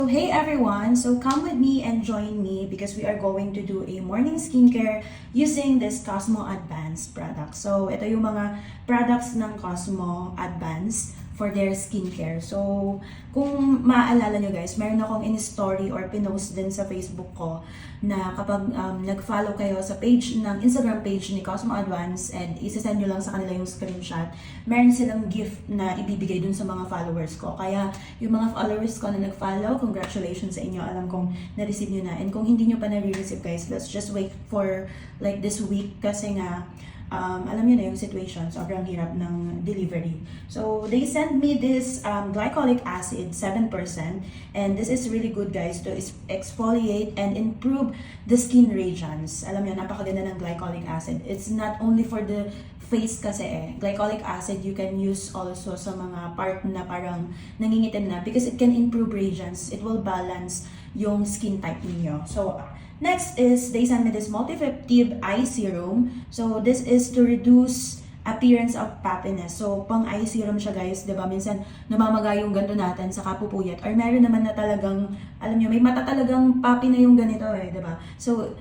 So hey everyone, so come with me and join me because we are going to do a morning skincare using this Cosmo Advanced product. So ito yung mga products ng Cosmo Advanced for their skincare. So kung maaalala nyo guys, meron akong in-story or pinost din sa Facebook ko na kapag nag-follow kayo sa page ng Instagram page ni Cosmo Advanced and isasend nyo lang sa kanila yung screenshot, meron silang gift na ibibigay dun sa mga followers ko. Kaya yung mga followers ko na nag-follow, congratulations sa inyo. Alam kong na-receive nyo na. And kung hindi nyo pa na-receive guys, let's just wait for like this week kasi nga alam niyo na yung situation, sobrang hirap ng delivery. So, they sent me this glycolic acid, 7%. And this is really good guys to exfoliate and improve the skin radiance. Alam niyo, napakaganda ng glycolic acid. It's not only for the face kasi Glycolic acid you can use also sa mga part na parang nangingitim na because it can improve radiance. It will balance yung skin type niyo. So, next is, they sent me this multi-effective eye serum. So, this is to reduce appearance of puffyness. So, pang eye serum siya guys, di ba? Minsan, namamaga yung ganto natin sa kapupuyat. Or meron naman na talagang, alam nyo, may mata talagang puffy na yung ganito di ba? So,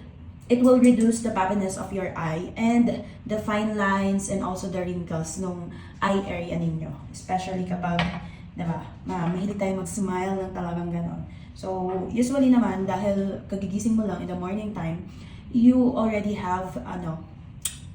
it will reduce the puffiness of your eye and the fine lines and also the wrinkles nung eye area ninyo. Especially kapag, di ba, mahilig tayo mag-smile ng talagang ganon. So, usually naman, dahil kagigising mo lang in the morning time, you already have,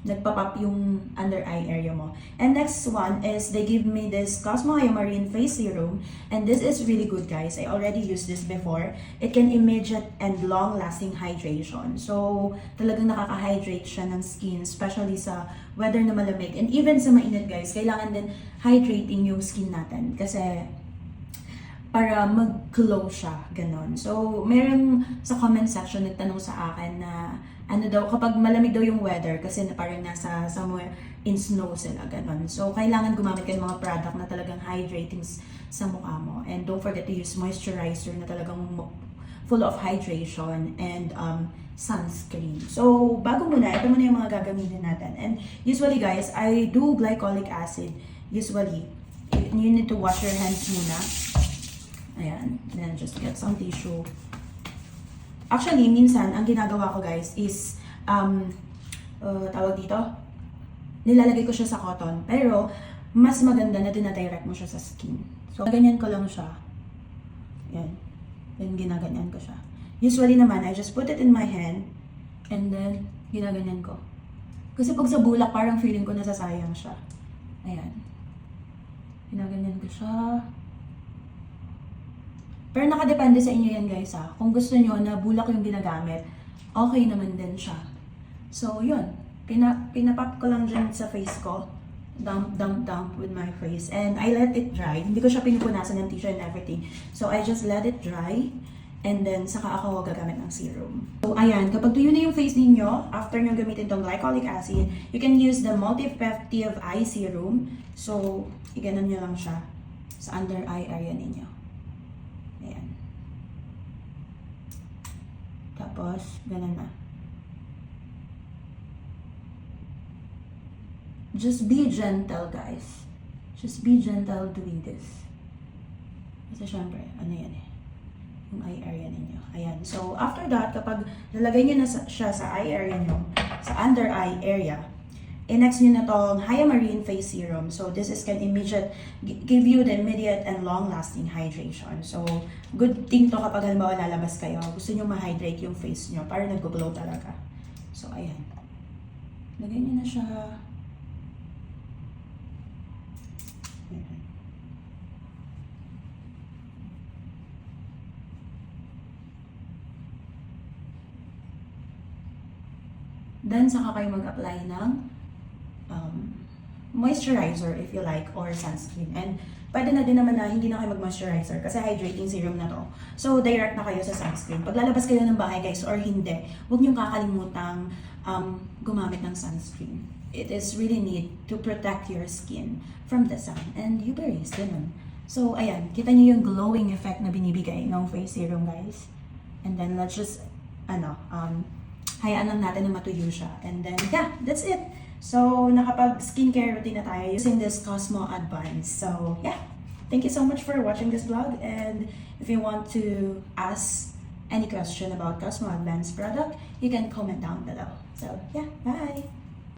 nagpa-pop yung under eye area mo. And next one is, they give me this Cosmo Hyamarine Face Serum. And this is really good, guys. I already used this before. It can immediate and long-lasting hydration. So, talagang nakaka-hydrate siya ng skin, especially sa weather na malamig. And even sa mainit, guys, kailangan din hydrating yung skin natin. Kasi, para mag-glow siya, ganon. So, meron sa comment section nagtanong sa akin na ano daw, kapag malamig daw yung weather, kasi na parang nasa somewhere in snow sila, ganon. So, kailangan gumamit kayo ng mga product na talagang hydrating sa mukha mo. And don't forget to use moisturizer na talagang full of hydration and sunscreen. So, bago muna, ito muna yung mga gagamitin natin. And usually guys, I do glycolic acid. Usually, you need to wash your hands muna. Ayan, then just get some tissue. Actually, minsan, ang ginagawa ko guys is, tawag dito, nilalagay ko siya sa cotton. Pero, mas maganda na dinadirect mo siya sa skin. So, ganyan ko lang siya. Ayan. Then, ginaganyan ko siya. Usually naman, I just put it in my hand, and then, ginaganyan ko. Kasi pag sa bulak, parang feeling ko nasasayang siya. Ayan. Ginaganyan ko siya. Pero nakadepende sa inyo yan guys ha. Kung gusto nyo na bulak yung ginagamit, okay naman din siya. So yun, pinapop ko lang dyan sa face ko. Dump with my face. And I let it dry. Hindi ko siya pinupunasan ng tissue and everything. So I just let it dry. And then saka ako gagamit ng serum. So ayan, kapag tuyo na yung face ninyo, after nyo gamitin tong glycolic acid, you can use the multi-effective eye serum. So, iganon nyo lang siya sa under eye area ninyo. Ayan. Tapos, ganun na. Just be gentle, guys. Just be gentle doing this. Kasi syempre, ano yan yung eye area ninyo. Ayan. So, after that, kapag nalagay nyo na siya sa eye area nyo, sa under eye area, next nyo na tong Hyamarine Face Serum. So, this is can give you the immediate and long-lasting hydration. So, good thing to kapag halimbawa lalabas kayo, gusto nyo ma-hydrate yung face nyo para nag-glow talaga. So, ayan. Lagay nyo na siya. Ayan. Then, saka kayo mag-apply ng moisturizer if you like or sunscreen. And pwede na din naman na hindi na kayo mag-moisturizer kasi hydrating serum na to. So direct na kayo sa sunscreen. Pag lalabas kayo ng bahay guys or hindi, huwag niyong kakalimutang gumamit ng sunscreen. It is really need to protect your skin from the sun and UV rays, ganun. So ayan, kita niyo yung glowing effect na binibigay ng face serum guys. And then let's just hayaan lang natin na matuyo siya. And then yeah, that's it. So, nakapag skincare routine na tayo using this Cosmo Advanced. So, yeah. thank you so much for watching this vlog, and if you want to ask any question about Cosmo Advanced product, you can comment down below. So yeah, bye!